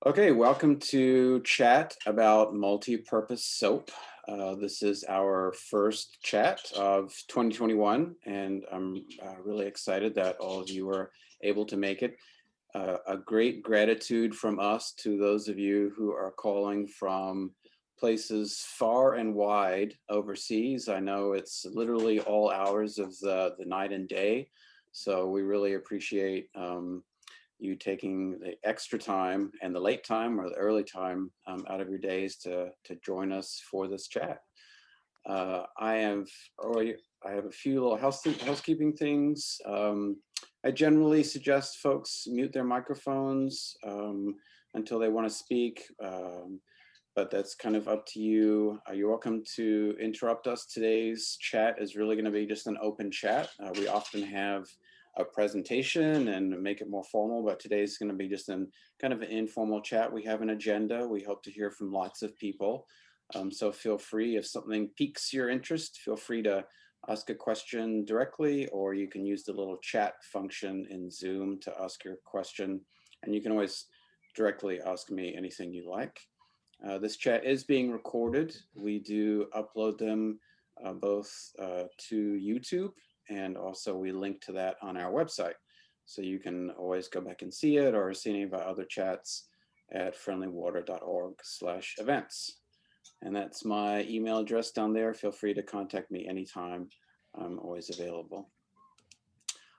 Okay, welcome to chat about multi-purpose soap. This is our first chat of 2021, and I'm really excited that all of you were able to make it. A great gratitude from us to those of you who are calling from places far and wide overseas. I know it's literally all hours of the night and day, so we really appreciate you taking the extra time and the late time or the early time out of your days to join us for this chat. I have a few little housekeeping things. I generally suggest folks mute their microphones until they want to speak, but that's kind of up to you. You're welcome to interrupt us. Today's chat is really going to be just an open chat. We often have a presentation and make it more formal, but today's going to be just an kind of an informal chat. We have an agenda. We hope to hear from lots of people. So feel free, if something piques your interest, feel free to ask a question directly, or you can use the little chat function in Zoom to ask your question. And you can always directly ask me anything you like. This chat is being recorded. We do upload them both to YouTube, and also we link to that on our website. So you can always go back and see it or see any of our other chats at friendlywater.org/events. And that's my email address down there. Feel free to contact me anytime. I'm always available.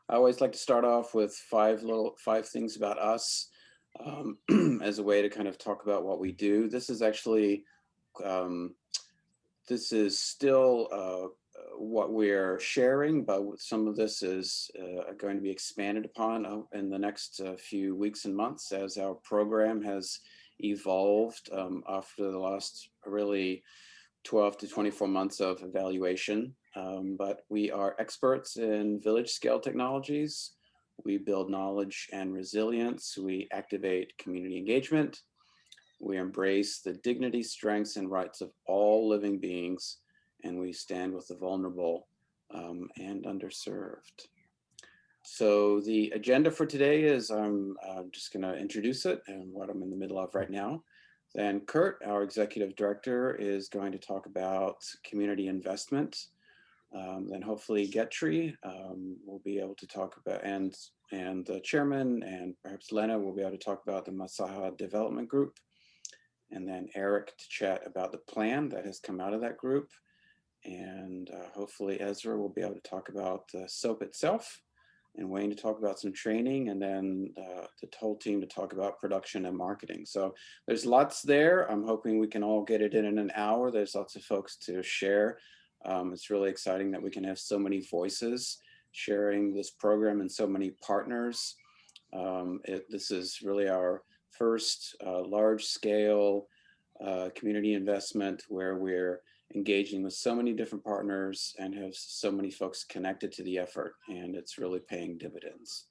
I always like to start off with five things about us as a way to kind of talk about what we do. This is actually, this is still what we're sharing, but some of this is going to be expanded upon in the next few weeks and months as our program has evolved after the last really 12 to 24 months of evaluation. But we are experts in village scale technologies. We build knowledge and resilience. We activate community engagement. We embrace the dignity, strengths, and rights of all living beings, and we stand with the vulnerable and underserved. So the agenda for today is I'm just going to introduce it and what I'm in the middle of right now. Then Kurt, our executive director, is going to talk about community investment. Then hopefully Getri will be able to talk about, and the chairman and perhaps Lena will be able to talk about the Matsakha Development Group. And then Eric to chat about the plan that has come out of that group. And hopefully Ezra will be able to talk about the soap itself, and Wayne to talk about some training, and then the whole team to talk about production and marketing. So there's lots there. I'm hoping we can all get it in an hour. There's lots of folks to share. It's really exciting that we can have so many voices sharing this program and so many partners. This is really our first large scale community investment where we're engaging with so many different partners and have so many folks connected to the effort, and it's really paying dividends.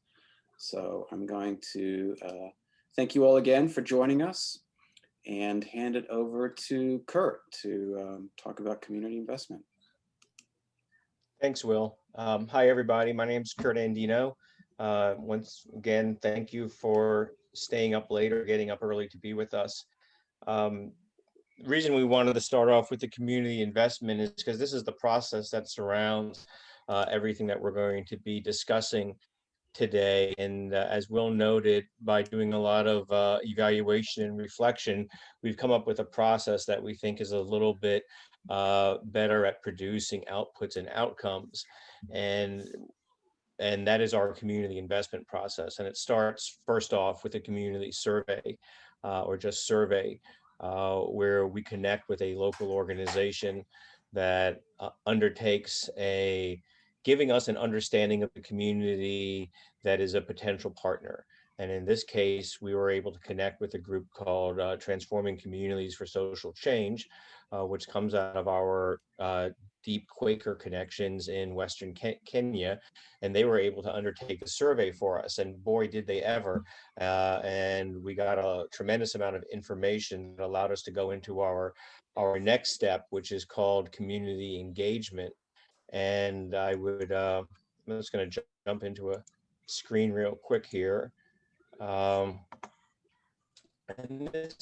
So I'm going to thank you all again for joining us and hand it over to Kurt to talk about community investment. Thanks, Will. Hi, everybody. My name is Kurt Andino. Once again, thank you for staying up late or getting up early to be with us. The reason we wanted to start off with the community investment is because this is the process that surrounds everything that we're going to be discussing today. And as Will noted, by doing a lot of evaluation and reflection, we've come up with a process that we think is a little bit better at producing outputs and outcomes. And that is our community investment process. And it starts first off with a community survey or just survey, where we connect with a local organization that undertakes giving us an understanding of the community that is a potential partner. And in this case, we were able to connect with a group called Transforming Communities for Social Change, which comes out of our deep Quaker connections in Western Kenya. And they were able to undertake a survey for us. And boy, did they ever. And we got a tremendous amount of information that allowed us to go into our next step, which is called community engagement. And I'm just going to jump into a screen real quick here. And this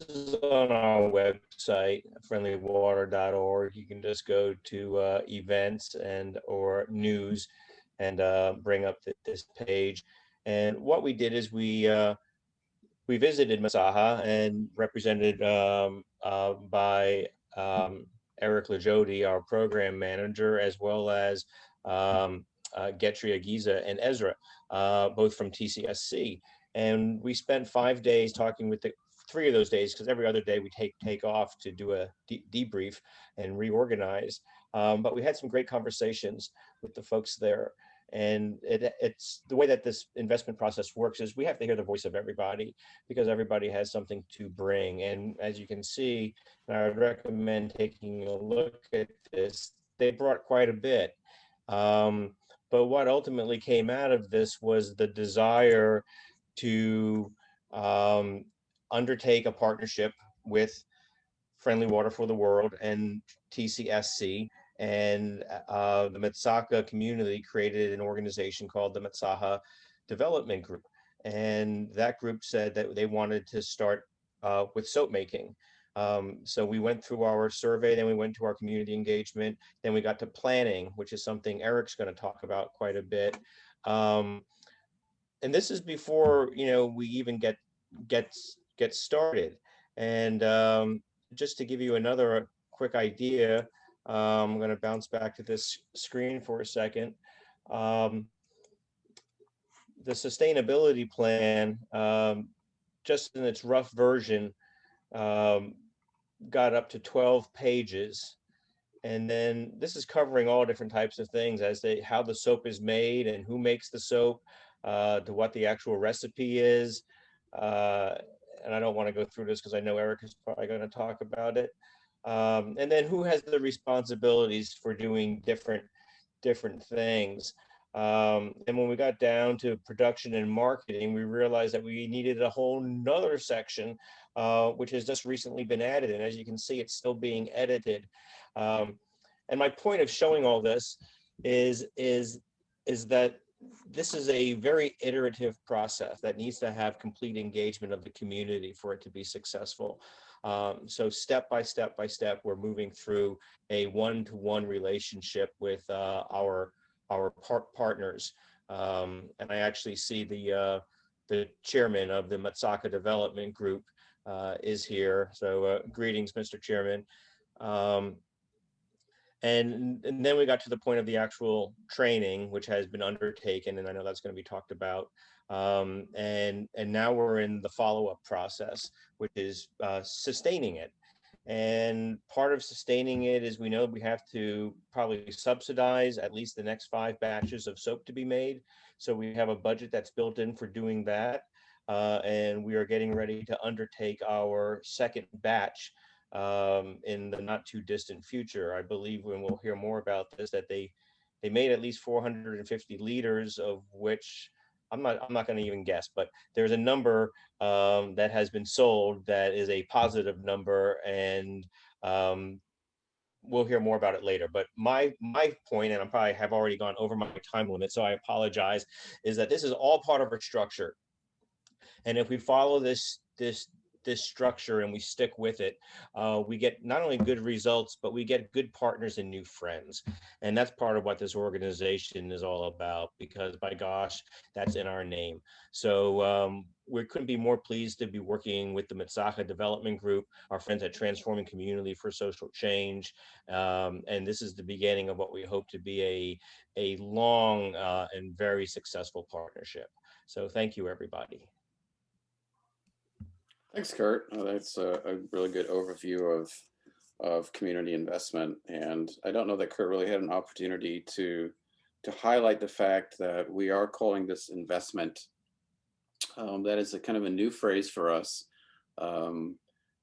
is on our website, friendlywater.org. You can just go to events and or news and bring up this page. And what we did is we visited Matsakha and represented by Eric Lajodi, our program manager, as well as Getria Giza and Ezra, both from TCSC. And we spent 5 days talking with the 3 of those days, because every other day we take off to do a debrief and reorganize. But we had some great conversations with the folks there. And it's the way that this investment process works is we have to hear the voice of everybody, because everybody has something to bring. And as you can see, and I would recommend taking a look at this, they brought quite a bit. But what ultimately came out of this was the desire to undertake a partnership with Friendly Water for the World and TCSC. And the Matsakha community created an organization called the Matsakha Development Group. And that group said that they wanted to start with soap making. So we went through our survey, then we went to our community engagement, then we got to planning, which is something Eric's going to talk about quite a bit. And this is before, you know, we even get started. And just to give you another quick idea, I'm going to bounce back to this screen for a second. The sustainability plan, just in its rough version, got up to 12 pages. And then this is covering all different types of things, as how the soap is made and who makes the soap, to what the actual recipe is. And I don't want to go through this because I know Eric is probably going to talk about it. And then who has the responsibilities for doing different things. And when we got down to production and marketing, we realized that we needed a whole nother section, which has just recently been added. And as you can see, it's still being edited. And my point of showing all this is that this is a very iterative process that needs to have complete engagement of the community for it to be successful. So step by step by step, we're moving through a one-to-one relationship with our partners. And I actually see the chairman of the Matsakha Development Group is here. So greetings, Mr. Chairman. And then we got to the point of the actual training, which has been undertaken, and I know that's going to be talked about. And now we're in the follow-up process, which is sustaining it. And part of sustaining it is we know we have to probably subsidize at least the next 5 batches of soap to be made. So we have a budget that's built in for doing that. And we are getting ready to undertake our second batch in the not too distant future. I believe when we'll hear more about this, that they made at least 450 liters, of which I'm not going to even guess, but there's a number that has been sold that is a positive number, and we'll hear more about it later. But my point, and I probably have already gone over my time limit, so I apologize, is that this is all part of our structure. And if we follow this structure and we stick with it, we get not only good results, but we get good partners and new friends. And that's part of what this organization is all about, because by gosh, that's in our name. So we couldn't be more pleased to be working with the Matsakha Development Group, our friends at Transforming Community for Social Change. And this is the beginning of what we hope to be a long and very successful partnership. So thank you, everybody. Thanks, Kurt. That's a really good overview of community investment. And I don't know that Kurt really had an opportunity to highlight the fact that we are calling this investment. That is a kind of a new phrase for us.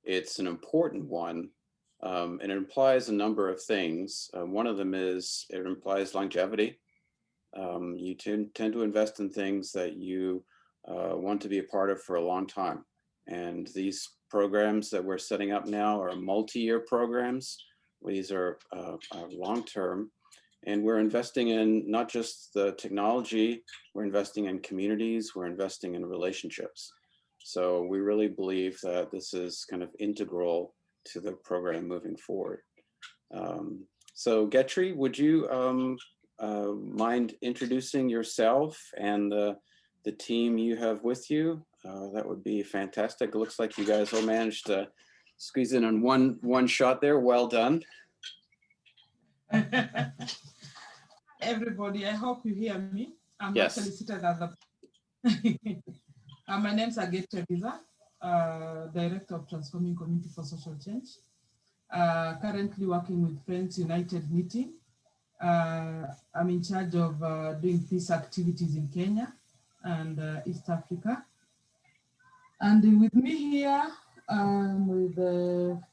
It's an important one, and it implies a number of things. One of them is it implies longevity. You tend to invest in things that you want to be a part of for a long time. And these programs that we're setting up now are multi-year programs. These are long-term, and we're investing in not just the technology, we're investing in communities, we're investing in relationships. So we really believe that this is kind of integral to the program moving forward. So Getri, would you mind introducing yourself and the team you have with you? That would be fantastic. It looks like you guys all managed to squeeze in on one shot there. Well done. Everybody, I hope you hear me. I'm Yes. actually seated at the my name is Agate Teresa, Director of Transforming Community for Social Change. Currently working with Friends United Meeting. I'm in charge of doing peace activities in Kenya and East Africa. And with me here, with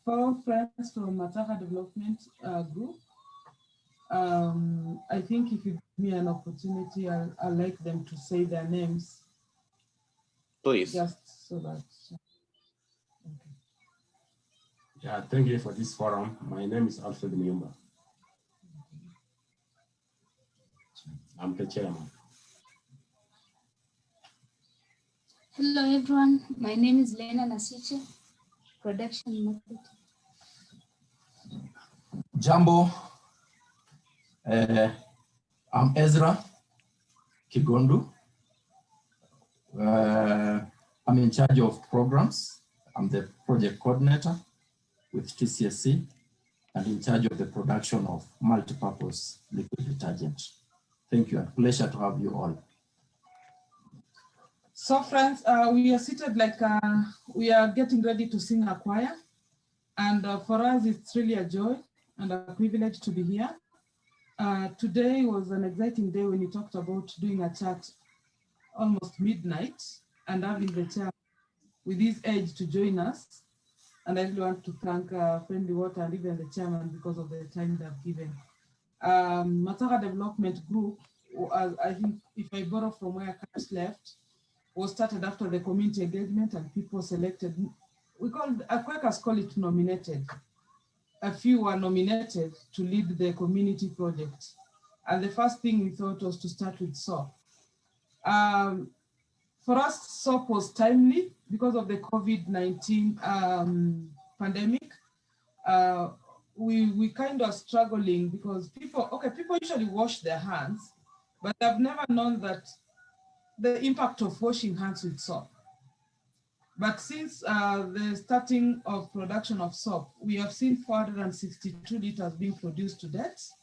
4 friends from Matsakha Development Group. I think if you give me an opportunity, I'd like them to say their names. Please. Just so that. Okay. Yeah, thank you for this forum. My name is Alfred Miyumba. I'm the chairman. Hello everyone, my name is Lena Nasiche, production marketing. Jambo, I'm Ezra Kigondu. I'm in charge of programs. I'm the project coordinator with TCSC and in charge of the production of multipurpose liquid detergent. Thank you, and pleasure to have you all. So friends, we are seated like we are getting ready to sing a choir. And for us, it's really a joy and a privilege to be here. Today was an exciting day when you talked about doing a chat almost midnight and having the chair with his age to join us. And I really want to thank Friendly Water and even the chairman because of the time they've given. Matsakha Development Group, I think if I borrow from where Kat left, was started after the community engagement and people selected. We Quakers call it nominated. A few were nominated to lead the community project. And the first thing we thought was to start with soap. For us, soap was timely because of the COVID-19 pandemic. We kind of struggling because people usually wash their hands, but I've never known that the impact of washing hands with soap. But since the starting of production of soap, we have seen 462 liters being produced to date.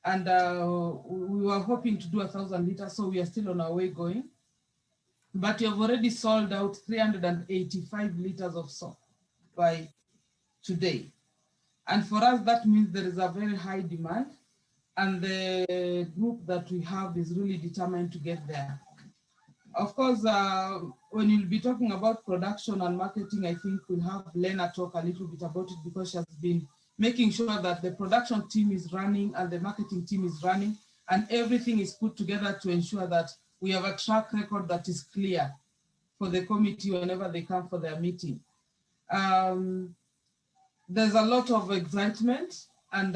And we were hoping to do 1,000 liters, so we are still on our way going. But we have already sold out 385 liters of soap by today. And for us, that means there is a very high demand. And the group that we have is really determined to get there. Of course, when you'll be talking about production and marketing, I think we'll have Lena talk a little bit about it because she has been making sure that the production team is running and the marketing team is running and everything is put together to ensure that we have a track record that is clear for the committee whenever they come for their meeting. There's a lot of excitement and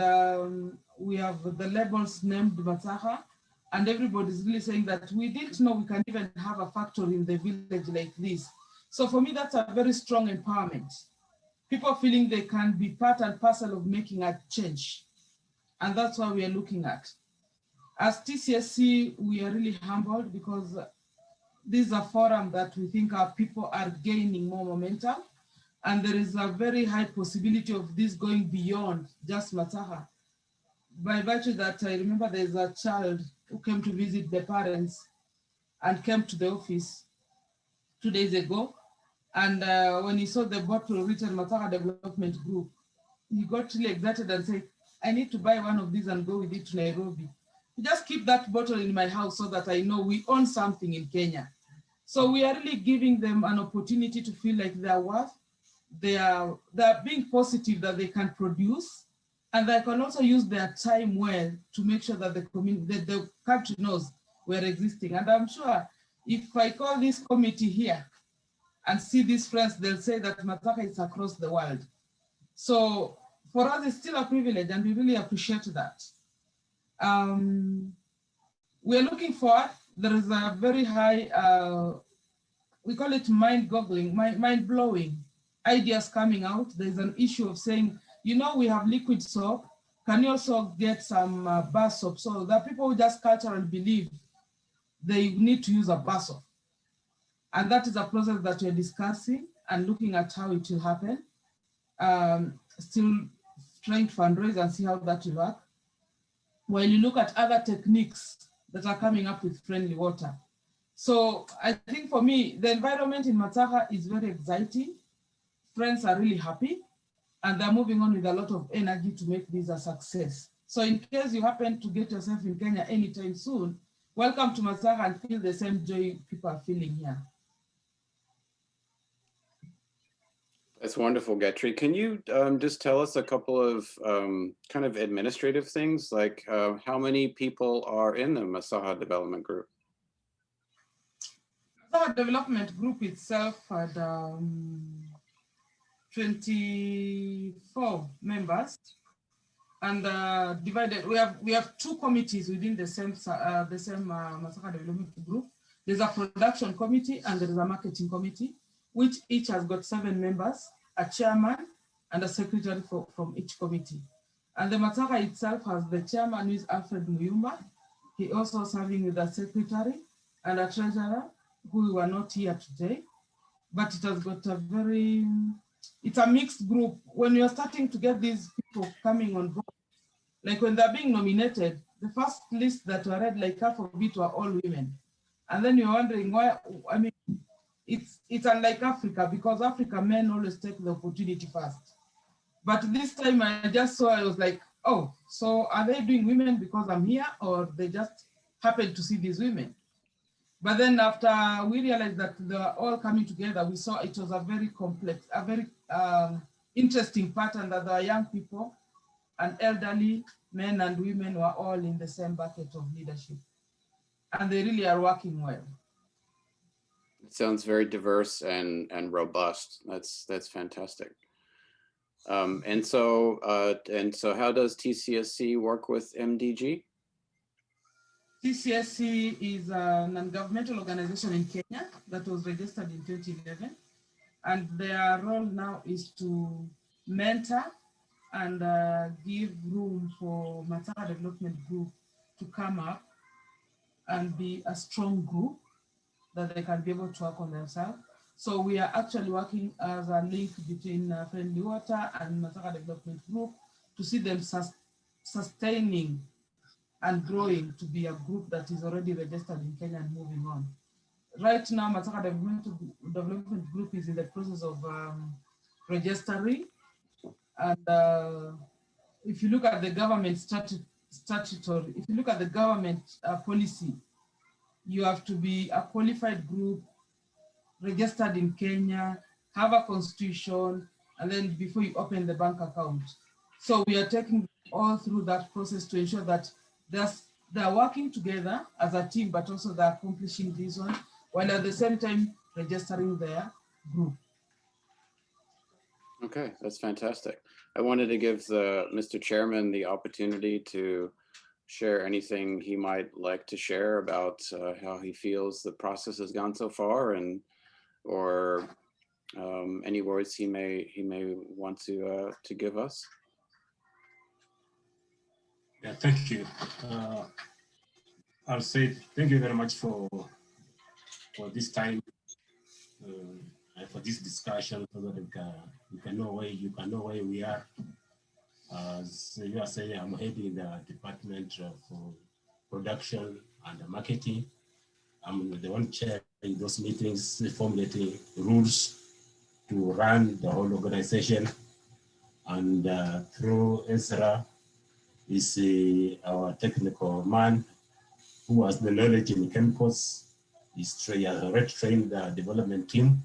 we have the labels named Matsakha. And everybody's really saying that we didn't know we can even have a factory in the village like this. So for me, that's a very strong empowerment. People feeling they can be part and parcel of making a change. And that's what we are looking at. As TCSC, we are really humbled because this is a forum that we think our people are gaining more momentum. And there is a very high possibility of this going beyond just Matsakha. By virtue that I remember there's a child who came to visit the parents and came to the office 2 days ago. And when he saw the bottle written Matsakha Development Group, he got really excited and said, I need to buy one of these and go with it to Nairobi. Just keep that bottle in my house so that I know we own something in Kenya. So we are really giving them an opportunity to feel like they're worth, they're being positive that they can produce, and they can also use their time well to make sure that the country knows we're existing. And I'm sure if I call this committee here and see these friends, they'll say that Matsakha is across the world. So for us, it's still a privilege and we really appreciate that. We're looking forward. There is a very high we call it mind-boggling, mind-blowing ideas coming out. There's an issue of saying, you know, we have liquid soap. Can you also get some bar soap? So there are people who just culturally believe they need to use a bar soap. And that is a process that we're discussing and looking at how it will happen. Still trying to fundraise and see how that will work. While you look at other techniques that are coming up with friendly water. So I think for me, the environment in Matsakha is very exciting. Friends are really happy and they're moving on with a lot of energy to make this a success. So in case you happen to get yourself in Kenya anytime soon, welcome to Matsakha and feel the same joy people are feeling here. That's wonderful, Getri. Can you just tell us a couple of kind of administrative things, like how many people are in the Matsakha Development Group? Matsakha Development Group itself had 24 members, and divided. We have two committees within the same Matsakha Development Group. There's a production committee and there is a marketing committee, which each has got 7 members, a chairman and a secretary from each committee. And the Matsakha itself has the chairman, who is Alfred Muyumba. He also serving with a secretary and a treasurer who were not here today. But it has got a very, it's a mixed group. When you're starting to get these people coming on board, like when they're being nominated, the first list that were read, like half of it were all women. And then you're wondering why, I mean, it's unlike Africa, because Africa men always take the opportunity first. But this time I just saw, I was like, oh, so are they doing women because I'm here, or they just happened to see these women? But then after we realized that they're all coming together, we saw it was a very complex, a very interesting pattern, that there are young people and elderly men and women were all in the same bucket of leadership. And they really are working well. It sounds very diverse and robust. That's fantastic. And so how does TCSC work with MDG? TCSC is a non-governmental organization in Kenya that was registered in 2011. And their role now is to mentor and give room for Matsakha Development Group to come up and be a strong group that they can be able to work on themselves. So we are actually working as a link between Friendly Water and Matsakha Development Group to see them sustaining and growing to be a group that is already registered in Kenya and moving on. Right now, Matsakha Development Group is in the process of registering. And if you look at the government statutory, if you look at the government policy, you have to be a qualified group, registered in Kenya, have a constitution, and then before you open the bank account. So we are taking all through that process to ensure that they're working together as a team, but also they're accomplishing this one, while at the same time registering their group. Okay, that's fantastic. I wanted to give Mr. Chairman the opportunity to share anything he might like to share about how he feels the process has gone so far, and or any words he may want to give us. Yeah, thank you. I'll say thank you very much for this time, and for this discussion, so that you can know where we are. As you are saying, I'm heading the Department of Production and Marketing. I'm the one chairing those meetings, formulating rules to run the whole organization. And through Ezra is our technical man who has the knowledge in chemicals. He's already trained the development team.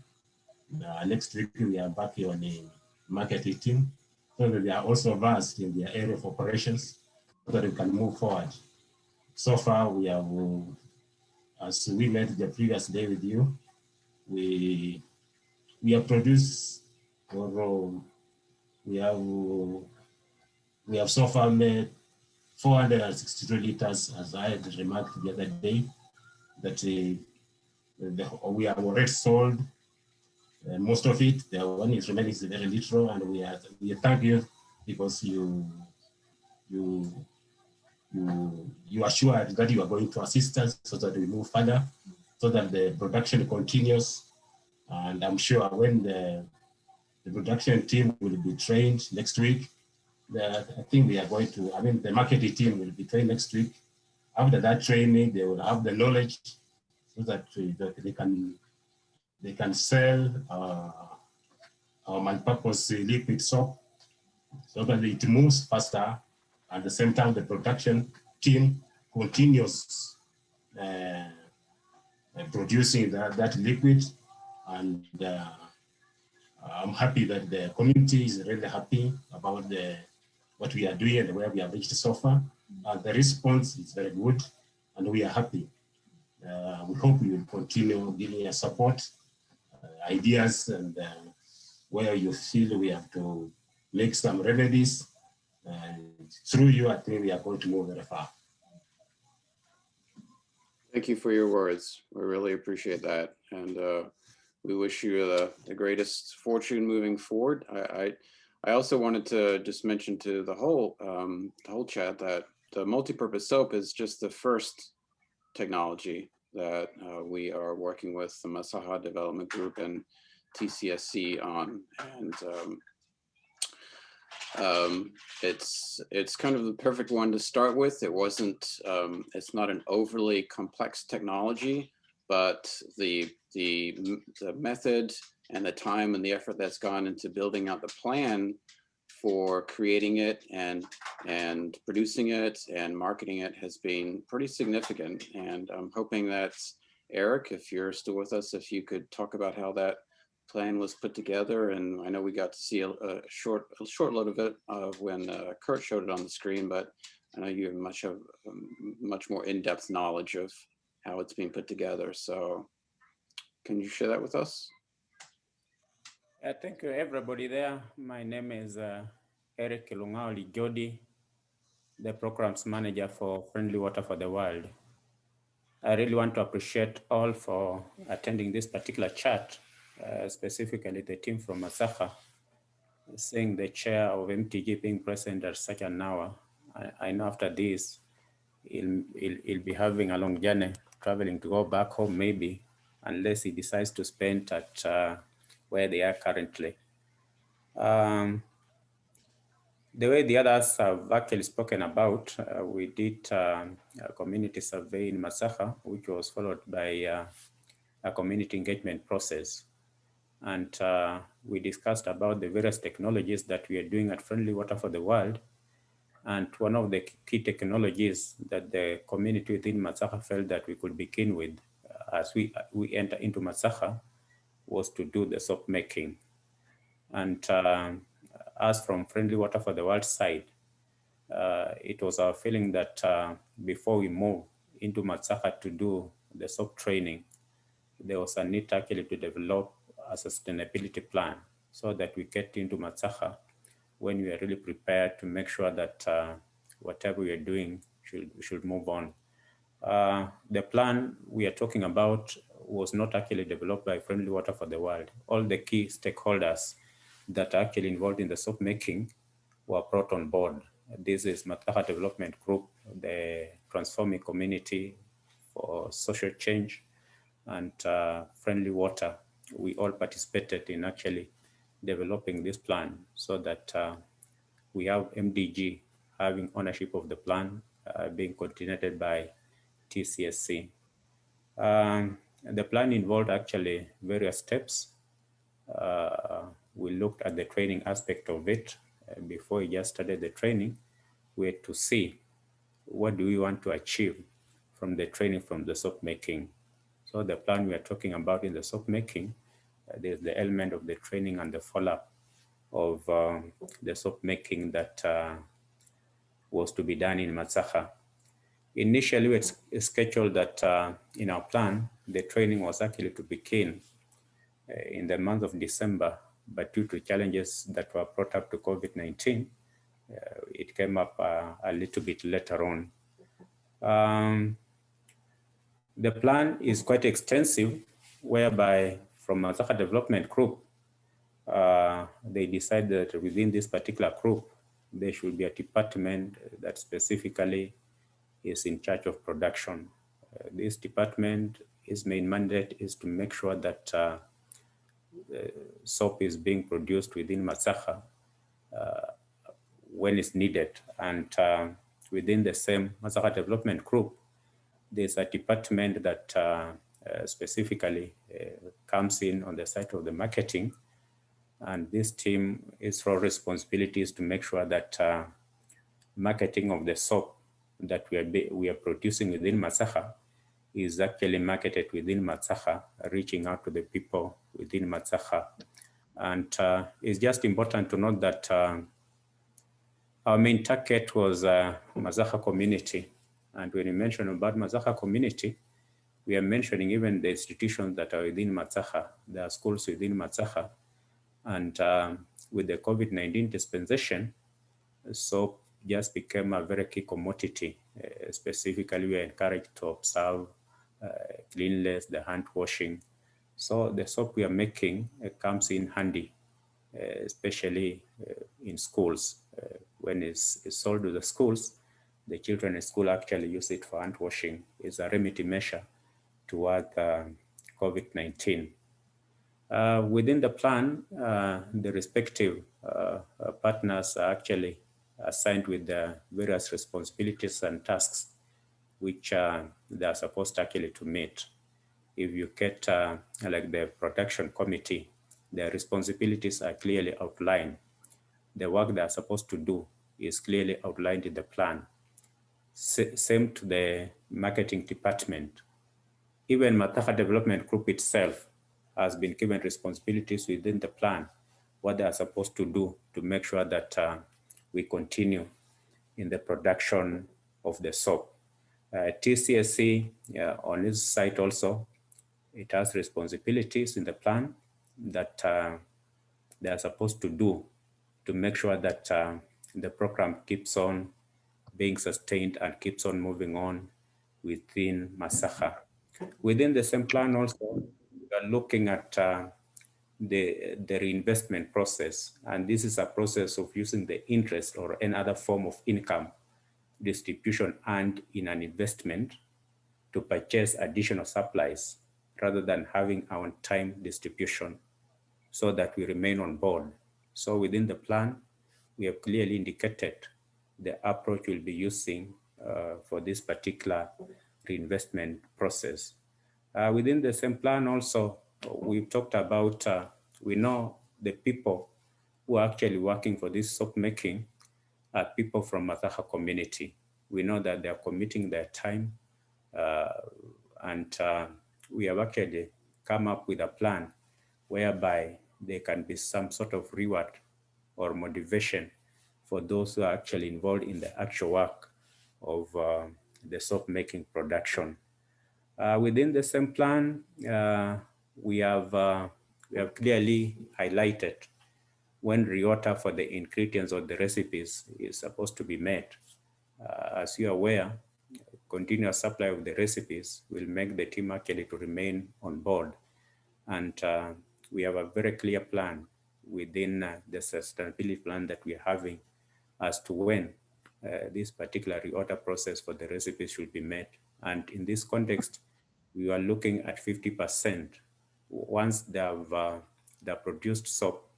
Next week we are back on the marketing team, so that they are also versed in their area of operations, so that we can move forward. So far we have, as we met the previous day with you, we have produced, or we have so far made 462 liters, as I had remarked the other day, that we have already sold most of it. The one is remaining is very little, and we thank you because you assured that you are going to assist us so that we move further, so that the production continues. And I'm sure when the production team will be trained next week, I think we are going to, the marketing team will be trained next week. After that training, they will have the knowledge so that they can sell our multi-purpose liquid soap so that it moves faster. At the same time, the production team continues producing that liquid. And I'm happy that the community is really happy about what we are doing and where we have reached so far. The response is very good, and we are happy. We hope you will continue giving us support, ideas, and where you feel we have to make some remedies. And through you, I think we are going to move very far. Thank you for your words. We really appreciate that. And we wish you the greatest fortune moving forward. I also wanted to just mention to the whole chat that the multi-purpose soap is just the first technology that we are working with the Matsakha Development Group and TCSC on. And it's kind of the perfect one to start with. It wasn't, it's not an overly complex technology, but the method and the time and the effort that's gone into building out the plan for creating it and producing it and marketing it has been pretty significant. And I'm hoping that Eric, if you're still with us, if you could talk about how that plan was put together. And I know we got to see a short load of it when Kurt showed it on the screen, but I know you have much more in-depth knowledge of how it's being put together. So can you share that with us? Thank you, everybody there. My name is Eric Lungaoli Jodi, the programs manager for Friendly Water for the World. I really want to appreciate all for attending this particular chat, specifically the team from Matsakha, seeing the chair of MTG being present at such an hour. I know after this, he'll be having a long journey, traveling to go back home maybe, unless he decides to spend at where they are currently. The way the others have actually spoken about, we did a community survey in Matsakha, which was followed by a community engagement process. And we discussed about the various technologies that we are doing at Friendly Water for the World. And one of the key technologies that the community within Matsakha felt that we could begin with as we enter into Matsakha was to do the soap making. And as from Friendly Water for the World side, it was our feeling that before we move into Matsakha to do the soap training, there was a need actually to develop a sustainability plan so that we get into Matsakha when we are really prepared to make sure that whatever we are doing should move on. The plan we are talking about was not actually developed by Friendly Water for the World. All the key stakeholders that are actually involved in the soap making were brought on board. This is Matsakha Development Group, the Transforming Community for Social Change, and Friendly Water. We all participated in actually developing this plan so that we have MDG having ownership of the plan being coordinated by TCSC. The plan involved actually various steps. We looked at the training aspect of it. Before we just started the training, we had to see what do we want to achieve from the training from the soap making. So the plan we are talking about in the soap making, there's the element of the training and the follow-up of the soap making that was to be done in Matsakha. Initially, it's scheduled that in our plan, the training was actually to begin in the month of December, but due to challenges that were brought up to COVID-19, it came up a little bit later on. The plan is quite extensive, whereby from Matsakha Development Group, they decided that within this particular group, there should be a department that specifically is in charge of production. This department, its main mandate is to make sure that soap is being produced within Matsakha when it's needed. And within the same Matsakha Development Group, there's a department that specifically comes in on the side of the marketing. And this team, its role responsibility is to make sure that marketing of the soap that we are producing within Matsakha is actually marketed within Matsakha, reaching out to the people within Matsakha. And it's just important to note that our main target was Matsakha community. And when you mention about Matsakha community, we are mentioning even the institutions that are within Matsakha. There are schools within Matsakha. And with the COVID-19 dispensation, soap just became a very key commodity. Specifically, we are encouraged to observe cleanliness, the hand washing. So the soap we are making comes in handy, especially in schools. When it's sold to the schools, the children in school actually use it for hand washing. It's a remedy measure toward COVID-19. Within the plan, the respective partners are actually assigned with the various responsibilities and tasks which they are supposed actually to meet. If you get like the production committee, their responsibilities are clearly outlined. The work they are supposed to do is clearly outlined in the plan. Same to the marketing department. Even Matsakha Development Group itself has been given responsibilities within the plan, what they are supposed to do to make sure that we continue in the production of the soap. TCSC on its side also, it has responsibilities in the plan that they are supposed to do to make sure that the program keeps on being sustained and keeps on moving on within Matsakha. Within the same plan also, we are looking at the reinvestment process. And this is a process of using the interest or any other form of income distribution earned in an investment to purchase additional supplies rather than having our time distribution so that we remain on board. So within the plan, we have clearly indicated the approach we'll be using for this particular reinvestment process. Within the same plan also, we've talked about, we know the people who are actually working for this soap making are people from Matsakha community. We know that they are committing their time and we have actually come up with a plan whereby there can be some sort of reward or motivation for those who are actually involved in the actual work of the soap making production. Within the same plan, we have clearly highlighted when reorder for the ingredients or the recipes is supposed to be made. As you are aware, continuous supply of the recipes will make the team actually to remain on board. And we have a very clear plan within the sustainability plan that we are having as to when this particular reorder process for the recipes should be made. And in this context, we are looking at 50%. Once they have the produced soap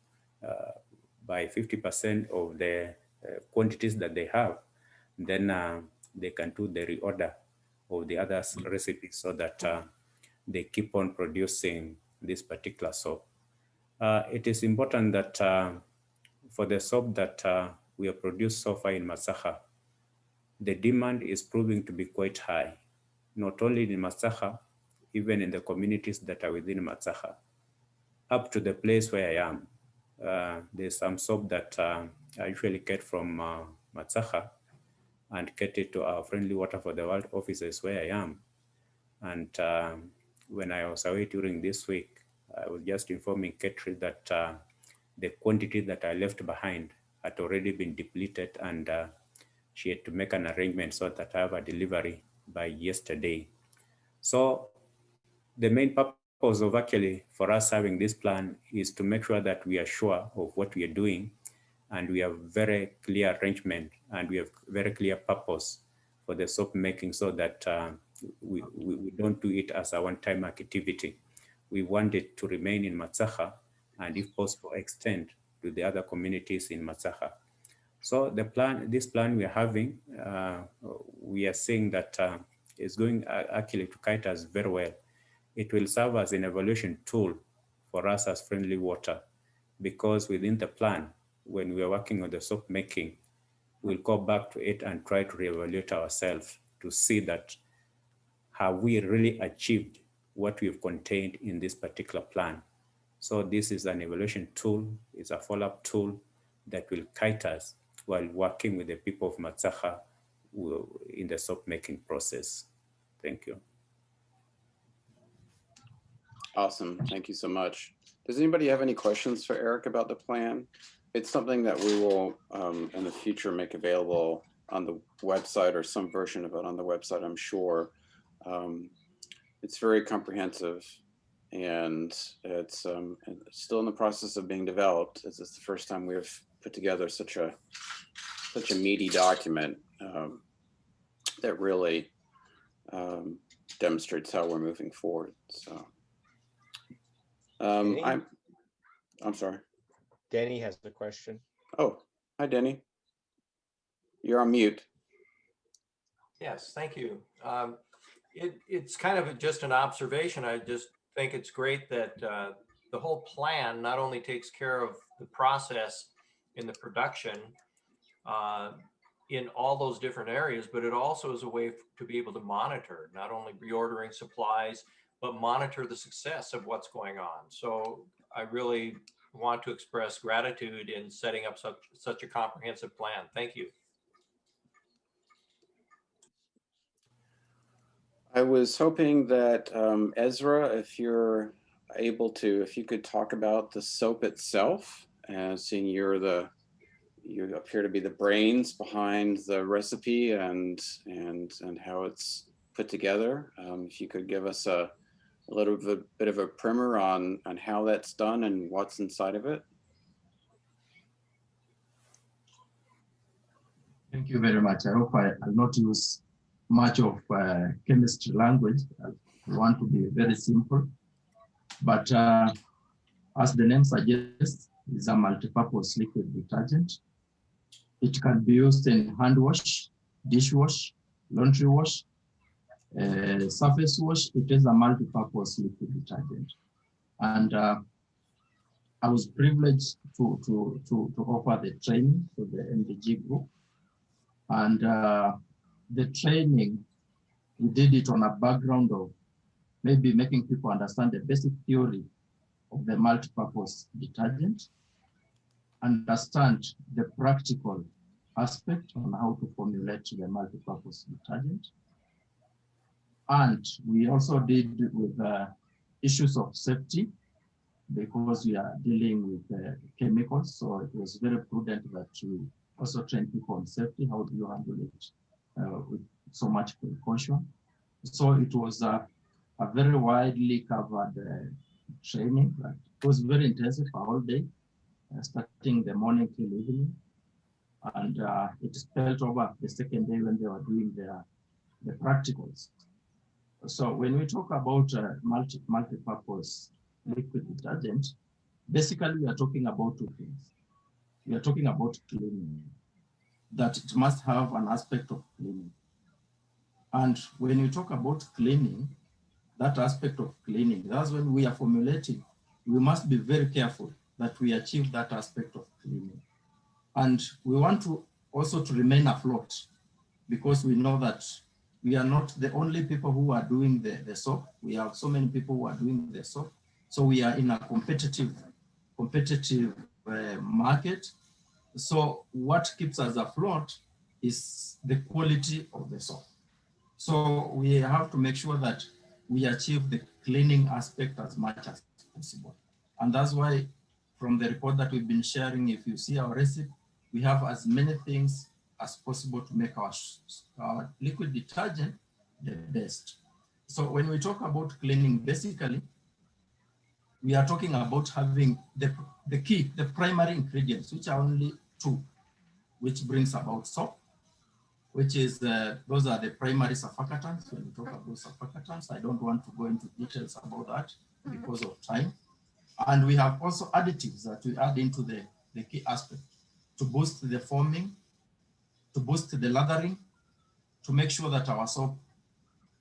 by 50% of the quantities that they have, then they can do the reorder of the other recipes so that they keep on producing this particular soap. It is important that for the soap that we have produced so far in Matsakha, the demand is proving to be quite high, not only in Matsakha, even in the communities that are within Matsakha. Up to the place where I am, there's some soap that I usually get from Matsakha and get it to our Friendly Water for the World offices where I am. And when I was away during this week, I was just informing Ketri that the quantity that I left behind had already been depleted, and she had to make an arrangement so that I have a delivery by yesterday. So the main purpose of actually for us having this plan is to make sure that we are sure of what we are doing, and we have very clear arrangement, and we have very clear purpose for the soap making, so that we don't do it as a one-time activity. We want it to remain in Matsakha, and if possible, extend to the other communities in Matsakha. So this plan we are having, we are seeing that is going actually to kite us very well. It will serve as an evaluation tool for us as Friendly Water, because within the plan, when we are working on the soap making, we'll go back to it and try to reevaluate ourselves to see that have we really achieved what we've contained in this particular plan. So this is an evaluation tool, it's a follow-up tool that will guide us while working with the people of Matsakha in the soap making process. Thank you. Awesome, thank you so much. Does anybody have any questions for Eric about the plan? It's something that we will in the future make available on the website, or some version of it on the website, I'm sure. It's very comprehensive, and it's still in the process of being developed. This is the first time we've put together such a meaty document that really demonstrates how we're moving forward. So I'm sorry. Denny has the question. Oh, hi, Denny. You're on mute. Yes, thank you. It's kind of just an observation. I just think it's great that the whole plan not only takes care of the process in the production in all those different areas, but it also is a way to be able to monitor, not only reordering supplies, but monitor the success of what's going on. So I really want to express gratitude in setting up such a comprehensive plan. Thank you. I was hoping that Ezra, if you're able to, if you could talk about the soap itself, seeing you appear to be the brains behind the recipe and how it's put together. If you could give us a little bit of a primer on how that's done and what's inside of it. Thank you very much. I hope I'll not use much of chemistry language. I want to be very simple, but as the name suggests, it's a multi-purpose liquid detergent. It can be used in hand wash, dishwash, laundry wash, surface wash. It is a multi-purpose liquid detergent. And I was privileged to offer the training to the MDG group. And the training, we did it on a background of maybe making people understand the basic theory of the multi-purpose detergent, understand the practical aspect on how to formulate the multi-purpose detergent. And we also did with issues of safety, because we are dealing with chemicals. So it was very prudent that we also train people on safety. How do you handle it with so much precaution? So it was a very widely covered training. It was very intensive for all day, starting the morning till evening. And it spelled over the second day when they were doing the practicals. So when we talk about multi-purpose liquid detergent, basically we are talking about two things. We are talking about cleaning, that it must have an aspect of cleaning. And when you talk about cleaning, that aspect of cleaning, that's when we are formulating, we must be very careful that we achieve that aspect of cleaning. And we want to also to remain afloat, because we know that we are not the only people who are doing the soap. We have so many people who are doing the soap. So we are in a competitive market. So what keeps us afloat is the quality of the soap. So we have to make sure that we achieve the cleaning aspect as much as possible. And that's why from the report that we've been sharing, if you see our recipe, we have as many things as possible to make our liquid detergent the best. So when we talk about cleaning, basically, we are talking about having the primary ingredients, which are only two, which brings about soap, which is, those are the primary surfactants. When we talk about surfactants, I don't want to go into details about that because of time. And we have also additives that we add into the key aspect to boost the foaming, to boost the lathering, to make sure that our soap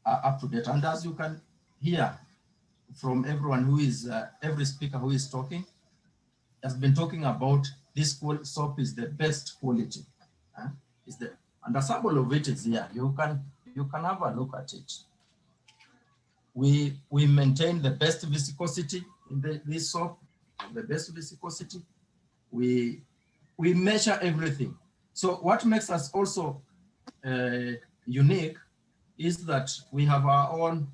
are up to date. And as you can hear from everyone who is, every speaker who is talking, has been talking about this soap is the best quality. And the sample of it is here. You can have a look at it. We maintain the best viscosity in this soap, the best viscosity. We measure everything. So what makes us also unique is that we have our own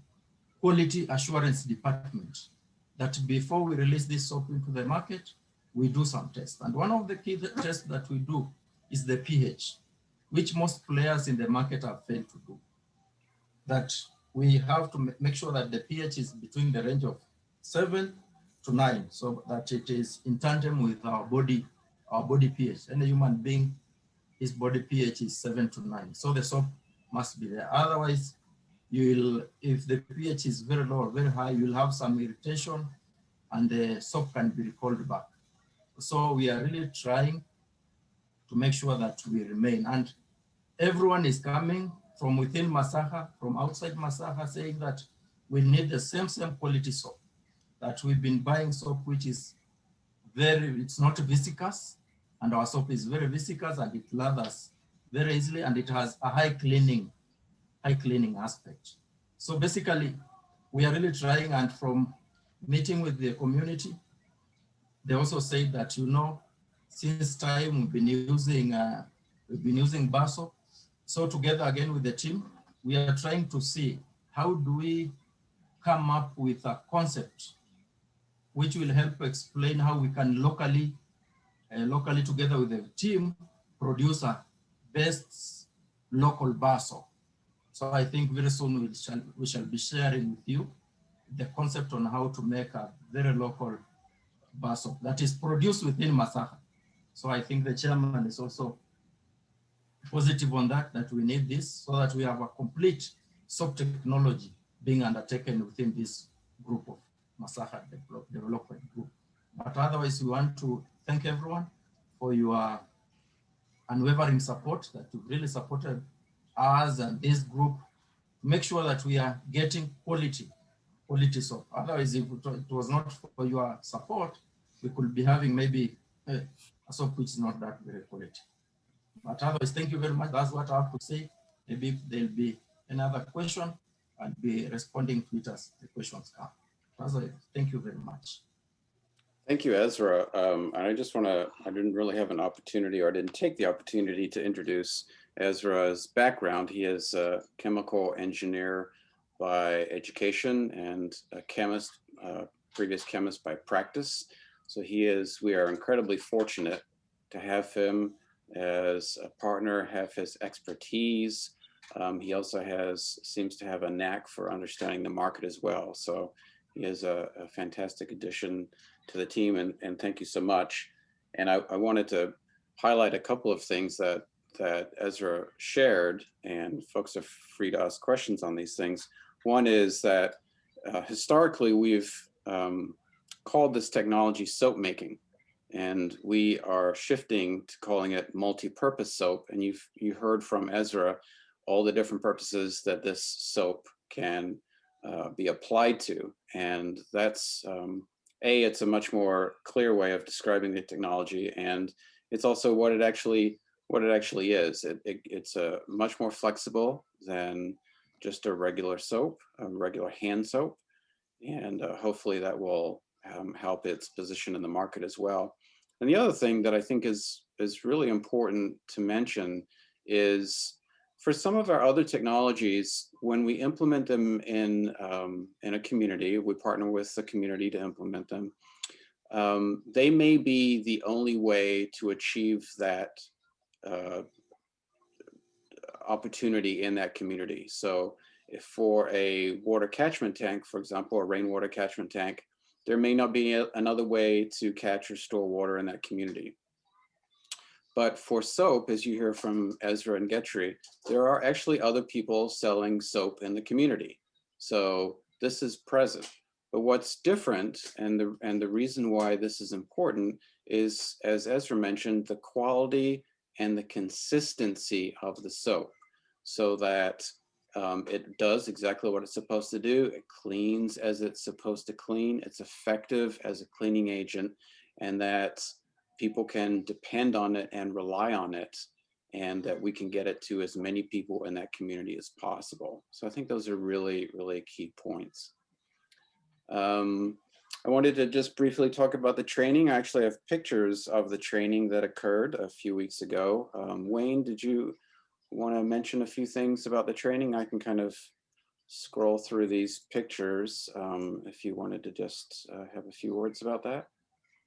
quality assurance department, that before we release this soap into the market, we do some tests. And one of the key tests that we do is the pH, which most players in the market have failed to do. That we have to make sure that the pH is between the range of 7 to 9, so that it is in tandem with our body pH. And a human being, his body pH is 7 to 9. So the soap must be there. Otherwise, if the pH is very low or very high, you'll have some irritation and the soap can be recalled back. So we are really trying to make sure that we remain. And everyone is coming from within Matsakha, from outside Matsakha, saying that we need the same quality soap. That we've been buying soap which is it's not viscous, and our soap is very viscous and it lathers very easily, and it has a high cleaning aspect. So basically, we are really trying, and from meeting with the community, they also say that, since time we've been using bar soap. So together again with the team, we are trying to see how do we come up with a concept which will help explain how we can locally together with the team, produce a best local bar soap. So I think very soon we shall be sharing with you the concept on how to make a very local bar soap that is produced within Matsakha. So I think the chairman is also positive on that we need this, so that we have a complete soap technology being undertaken within this group of Matsakha Development Group. But otherwise, we want to thank everyone for your unwavering support, that you've really supported us and this group to make sure that we are getting quality soap. Otherwise, if it was not for your support, we could be having maybe a soap which is not that very quality. But otherwise, thank you very much. That's what I have to say. Maybe if there'll be another question, I'll be responding to it as the questions come. Otherwise, thank you very much. Thank you, Ezra. I didn't really have an opportunity, or I didn't take the opportunity to introduce Ezra's background. He is a chemical engineer by education and a chemist, previous chemist by practice. So we are incredibly fortunate to have him as a partner, have his expertise. He also seems to have a knack for understanding the market as well. So he is a fantastic addition to the team, and thank you so much. And I wanted to highlight a couple of things that Ezra shared, and folks are free to ask questions on these things. One is that historically we've called this technology soap making, and we are shifting to calling it multi-purpose soap. And you heard from Ezra all the different purposes that this soap can be applied to, and that's it's a much more clear way of describing the technology, and it's also what it actually is. It's a much more flexible than just a regular soap, a regular hand soap, and hopefully that will help its position in the market as well. And the other thing that I think is really important to mention is, for some of our other technologies, when we implement them in a community, we partner with the community to implement them. They may be the only way to achieve that opportunity in that community. So if for a water catchment tank, for example, a rainwater catchment tank, there may not be another way to catch or store water in that community. But for soap, as you hear from Ezra and Getri, there are actually other people selling soap in the community. So this is present. But what's different, and the reason why this is important, is, as Ezra mentioned, the quality and the consistency of the soap, so that it does exactly what it's supposed to do. It cleans as it's supposed to clean. It's effective as a cleaning agent, and that people can depend on it and rely on it, and that we can get it to as many people in that community as possible. So I think those are really, really key points. I wanted to just briefly talk about the training. I actually have pictures of the training that occurred a few weeks ago. Wayne, did you want to mention a few things about the training? I can kind of scroll through these pictures if you wanted to just have a few words about that.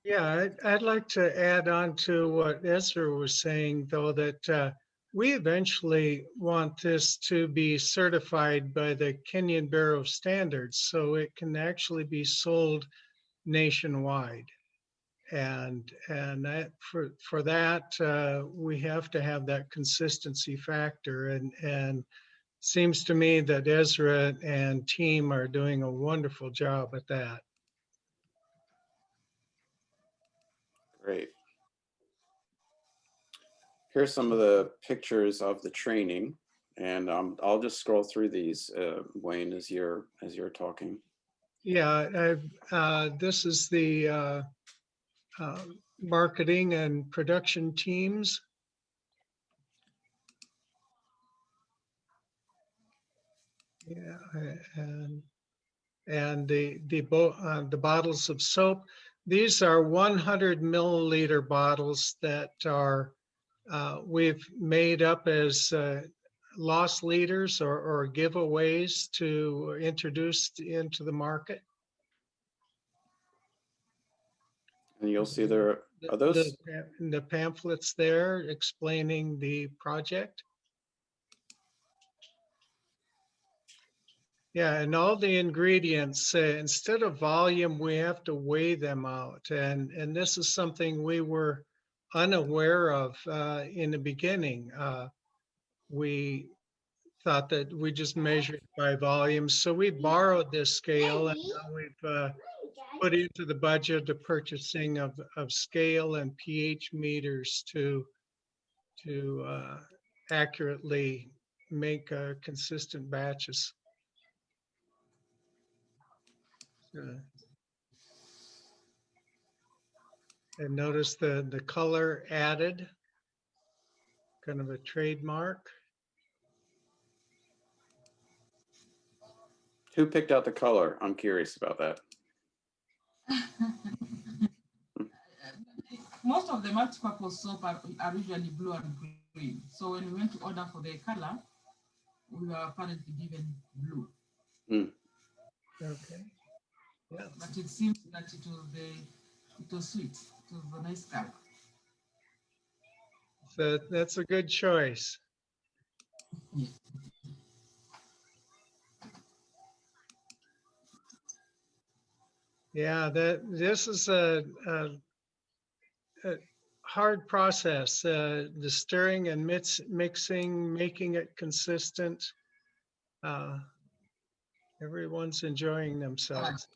Yeah, I'd like to add on to what Ezra was saying, though, that we eventually want this to be certified by the Kenyan Bureau of Standards, so it can actually be sold nationwide. And that, for that, we have to have that consistency factor. And seems to me that Ezra and team are doing a wonderful job at that. Great. Here's some of the pictures of the training, and I'll just scroll through these, Wayne, as you're talking. Yeah, this is the marketing and production teams. Yeah, and the bottles of soap. These are 100 milliliter bottles that are we've made up as loss leaders or giveaways to introduce into the market. And you'll see there are those. The pamphlets there explaining the project. Yeah, and all the ingredients, instead of volume, we have to weigh them out. And this is something we were unaware of in the beginning. We thought that we just measured by volume. So we borrowed this scale, and now we've put into the budget the purchasing of scale and pH meters to accurately make consistent batches. And notice the color added, kind of a trademark. Who picked out the color? I'm curious about that. Most of the multipurpose soap are usually blue and green. So when we went to order for the color, we were apparently given blue. Mm. Okay. Yeah. But it seems that it was sweet. It was a nice color. So that's a good choice. Yeah, this is a hard process. The stirring and mixing, making it consistent. Everyone's enjoying themselves.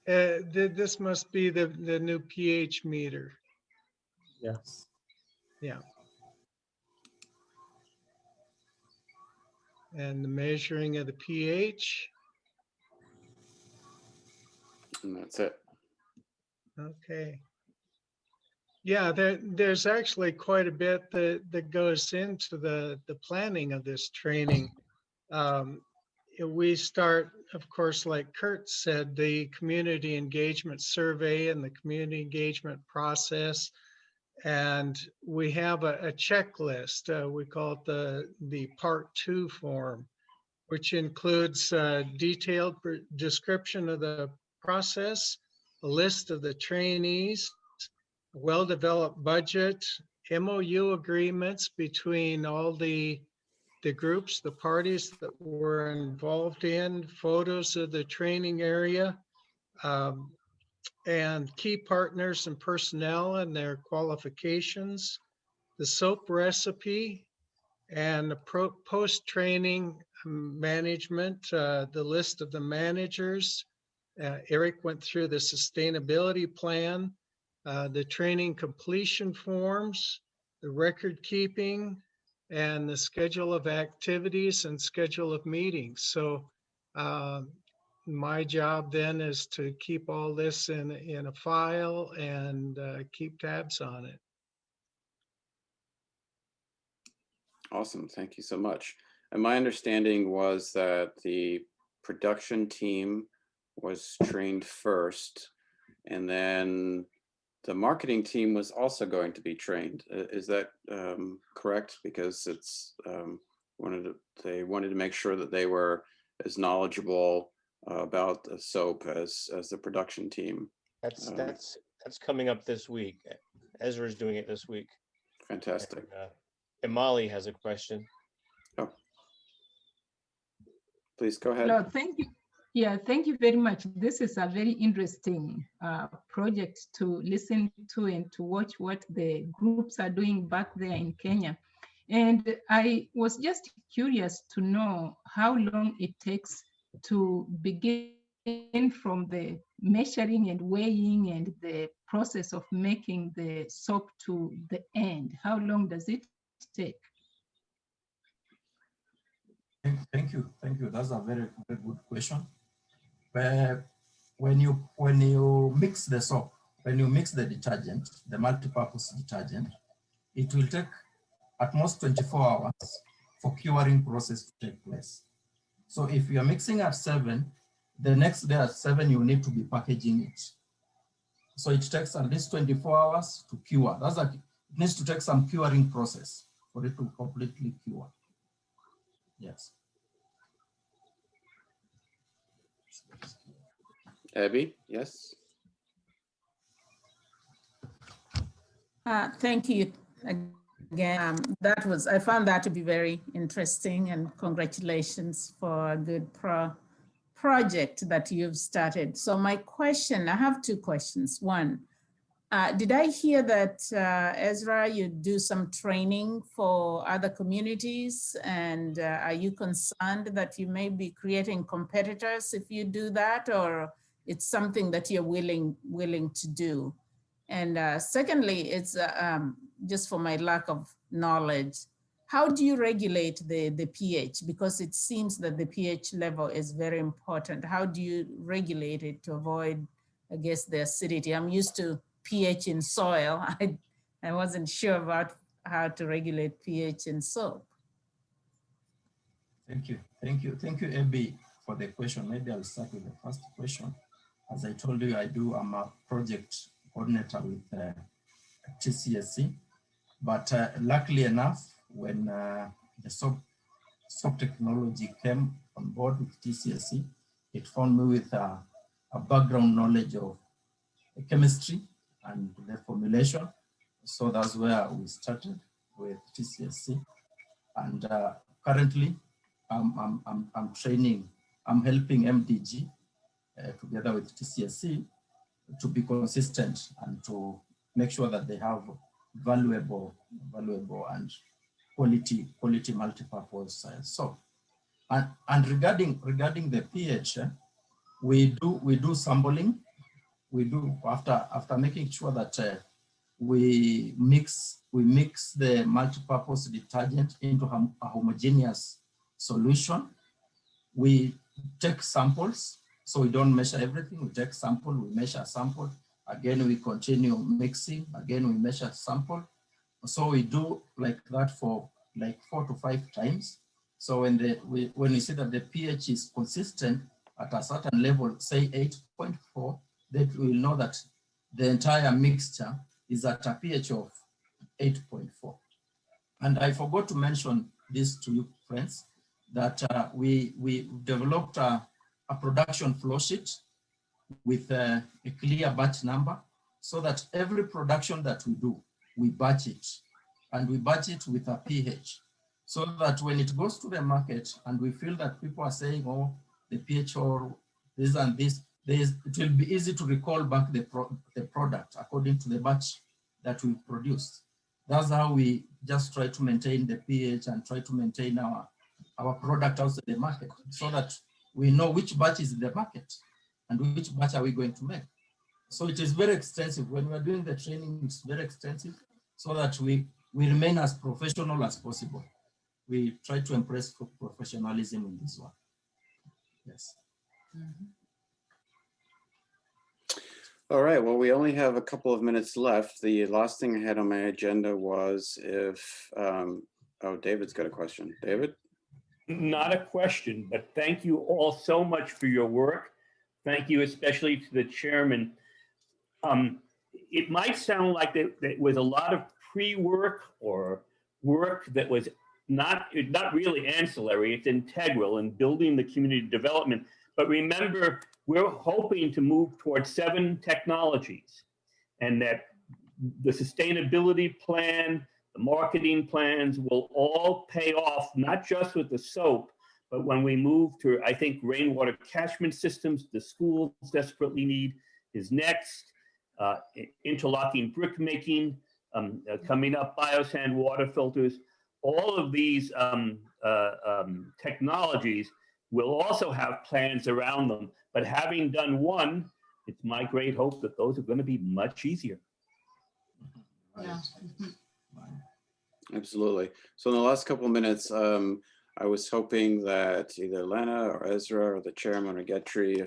This must be the new pH meter. Yes. Yeah. And the measuring of the pH. And that's it. Okay. Yeah, there's actually quite a bit that goes into the planning of this training. We start, of course, like Kurt said, the community engagement survey and the community engagement process. And we have a checklist. We call it the part 2 form. which includes a detailed description of the process, a list of the trainees, a well-developed budget, MOU agreements between all the groups, the parties that were involved in, photos of the training area, and key partners and personnel and their qualifications, the soap recipe, and the post-training management, the list of the managers. Eric went through the sustainability plan, the training completion forms, the record keeping, and the schedule of activities and schedule of meetings. So my job then is to keep all this in a file and keep tabs on it. Awesome, thank you so much. And my understanding was that the production team was trained first, and then the marketing team was also going to be trained. Is that correct? Because it's they wanted to make sure that they were as knowledgeable about the soap as the production team. That's coming up this week. Ezra is doing it this week. Fantastic. And Molly has a question. Oh, please go ahead. Hello, thank you. Yeah, thank you very much. This is a very interesting project to listen to and to watch what the groups are doing back there in Kenya. And I was just curious to know how long it takes to begin from the measuring and weighing and the process of making the soap to the end. How long does it take? Thank you. That's a very, very good question. When you mix the soap, when you mix the detergent, the multi-purpose detergent, it will take at most 24 hours for curing process to take place. So if you are mixing at 7, the next day at 7, you need to be packaging it. So it takes at least 24 hours to cure. That's like, it needs to take some curing process for it to completely cure. Yes. Abby, yes. Thank you again. I found that to be very interesting, and congratulations for a good project that you've started. So my question, I have 2 questions. One, did I hear that, Ezra, you do some training for other communities? And are you concerned that you may be creating competitors if you do that, or it's something that you're willing to do? And secondly, it's just for my lack of knowledge, how do you regulate the pH? Because it seems that the pH level is very important. How do you regulate it to avoid, I guess, the acidity? I'm used to pH in soil. I wasn't sure about how to regulate pH in soap. Thank you, Abby, for the question. Maybe I'll start with the first question. As I told you, I'm a project coordinator with TCSC, but luckily enough, when the soap technology came on board with TCSC, it found me with a background knowledge of chemistry and the formulation. So that's where we started with TCSC. And currently, I'm training, I'm helping MDG together with TCSC to be consistent and to make sure that they have valuable and quality multipurpose soap. And regarding the pH, we do sampling. We do after making sure that we mix the multipurpose detergent into a homogeneous solution. We take samples, so we don't measure everything. We take sample, we measure sample. Again, we continue mixing. Again, we measure sample. So we do like that for like 4 to 5 times. So when we see that the pH is consistent at a certain level, say 8.4, then we will know that the entire mixture is at a pH of 8.4. And I forgot to mention this to you, friends, that we developed a production flow sheet with a clear batch number, so that every production that we do, we batch it, and we batch it with a pH, so that when it goes to the market and we feel that people are saying, oh, the pH or this and this, it will be easy to recall back the product according to the batch that we produced. That's how we just try to maintain the pH and try to maintain our product outside the market, so that we know which batch is in the market and which batch are we going to make. So it is very extensive. When we're doing the training, it's very extensive, so that we remain as professional as possible. We try to embrace professionalism in this one. Yes. Mhm. All right, well, we only have a couple of minutes left. The last thing I had on my agenda was if, oh, David's got a question. David? Not a question, but thank you all so much for your work. Thank you especially to the chairman. It might sound like there was a lot of pre-work or work that was not really ancillary, it's integral in building the community development. But remember, we're hoping to move towards 7 technologies, and that the sustainability plan, the marketing plans will all pay off, not just with the soap, but when we move to, I think, rainwater catchment systems, the schools desperately need is next, interlocking brick making, coming up, biosand water filters. All of these technologies will also have plans around them, but having done one, it's my great hope that those are going to be much easier. Yeah. Absolutely. So in the last couple of minutes, I was hoping that either Lena or Ezra or the chairman or Getri,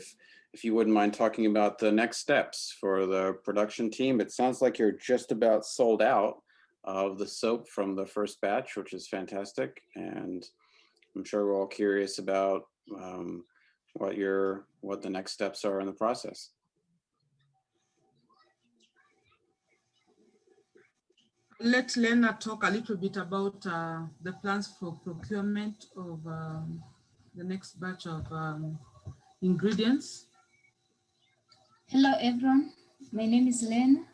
if you wouldn't mind talking about the next steps for the production team. It sounds like you're just about sold out of the soap from the first batch, which is fantastic. And I'm sure we're all curious about what the next steps are in the process. Let Lena talk a little bit about the plans for procurement of the next batch of ingredients. Hello, everyone. My name is Lena,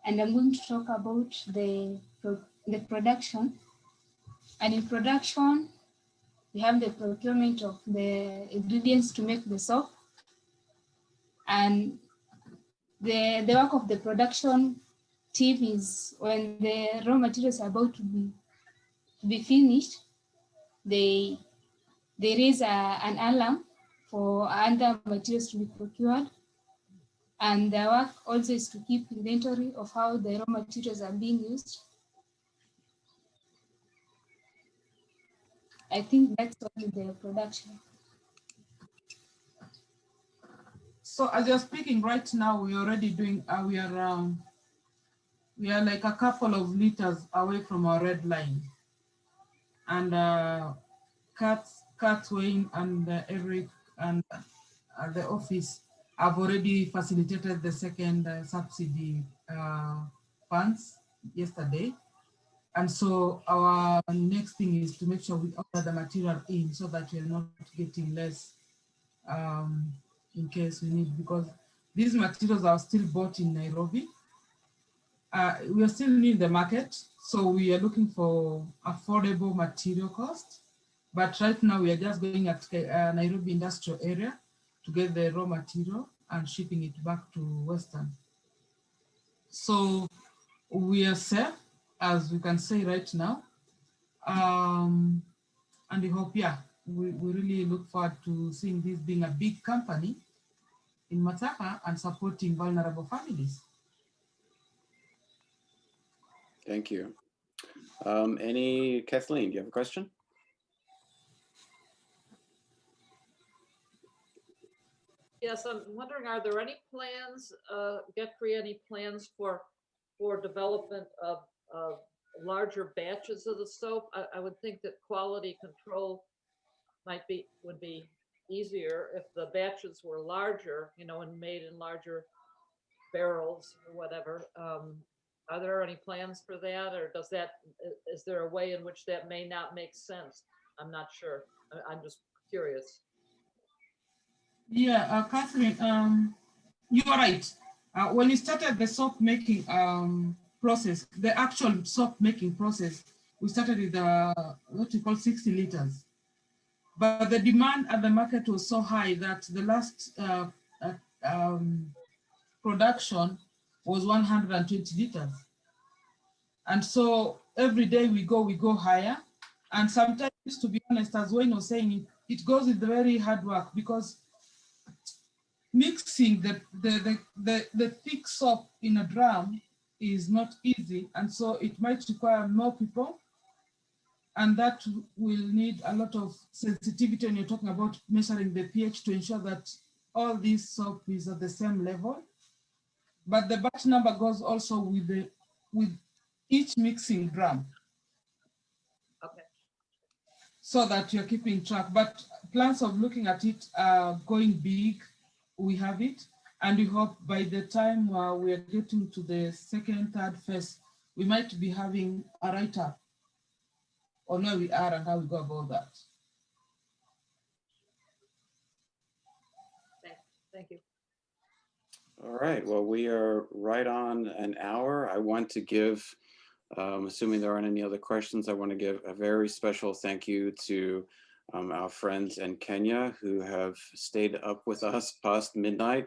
and I'm going to talk about the production. And in production, we have the procurement of the ingredients to make the soap. And the work of the production team is when the raw materials are about to be finished, they raise an alarm for other materials to be procured. And their work also is to keep inventory of how the raw materials are being used. I think that's only the production. So as you're speaking right now, we're already doing, we are like a couple of liters away from our red line. And Kat Wayne and Eric and the office have already facilitated the second subsidy funds yesterday. And so our next thing is to make sure we order the material in so that we're not getting less in case we need, because these materials are still bought in Nairobi. We are still in the market, so we are looking for affordable material cost. But right now we are just going at Nairobi industrial area to get the raw material and shipping it back to Western. So we are safe, as we can say right now. And we hope, yeah, we really look forward to seeing this being a big company in Matsakha and supporting vulnerable families. Thank you. Kathleen, do you have a question? Yes, I'm wondering, are there any plans, any plans for development of larger batches of the soap? I would think that quality control would be easier if the batches were larger, and made in larger barrels or whatever. Are there any plans for that, or is there a way in which that may not make sense? I'm not sure. I'm just curious. Yeah, Catherine, you are right. When we started the soap making process, the actual soap making process, we started with what we call 60 liters. But the demand at the market was so high that the last production was 120 liters. And so every day we go higher. And sometimes, to be honest, as Wayne was saying, it goes with very hard work, because mixing the thick soap in a drum is not easy. And so it might require more people. And that will need a lot of sensitivity when you're talking about measuring the pH to ensure that all this soap is at the same level. But the batch number goes also with each mixing drum. Okay. So that you're keeping track. But plans of looking at it going big, we have it. And we hope by the time we are getting to the second, third phase, we might be having a write-up on where we are and how we go about that. Thank you. All right, well, we are right on an hour. I want to give, assuming there aren't any other questions, I want to give a very special thank you to our friends in Kenya who have stayed up with us past midnight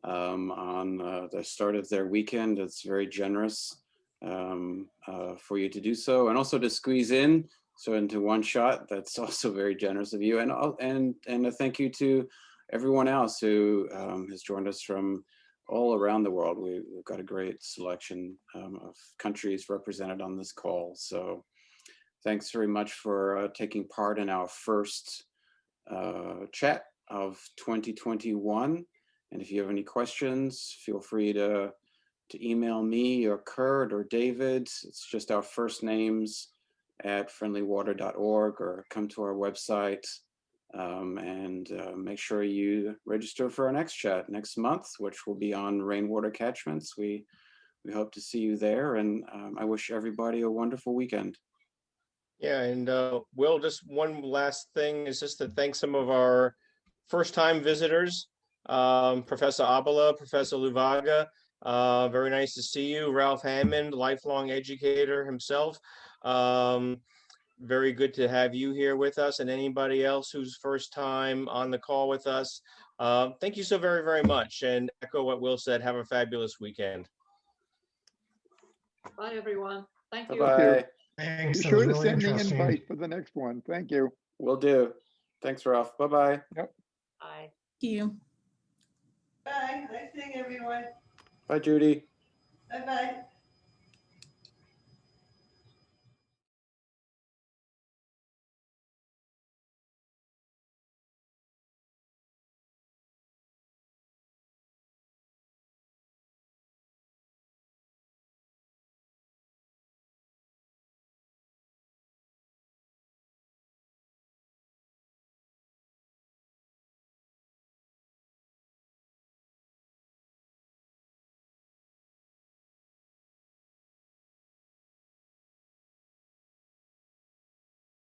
on the start of their weekend. It's very generous for you to do so, and also to squeeze in into one shot. That's also very generous of you. And a thank you to everyone else who has joined us from all around the world. We've got a great selection of countries represented on this call. So thanks very much for taking part in our first chat of 2021. And if you have any questions, feel free to email me or Kurt or David. It's just our first names at friendlywater.org, or come to our website and make sure you register for our next chat next month, which will be on rainwater catchments. We hope to see you there, and I wish everybody a wonderful weekend. Yeah, and Will, just one last thing is just to thank some of our first-time visitors, Professor Abala, Professor Luvaga. Very nice to see you. Ralph Hammond, lifelong educator himself. Very good to have you here with us, and anybody else who's first time on the call with us. Thank you so very, very much, and echo what Will said. Have a fabulous weekend. Bye, everyone. Thank you. Bye-bye. Thanks. Be sure to send the invite for the next one. Thank you. Will do. Thanks, Ralph. Bye-bye. Yep. Bye. Thank you. Bye. Nice seeing everyone. Bye, Judy. Bye-bye.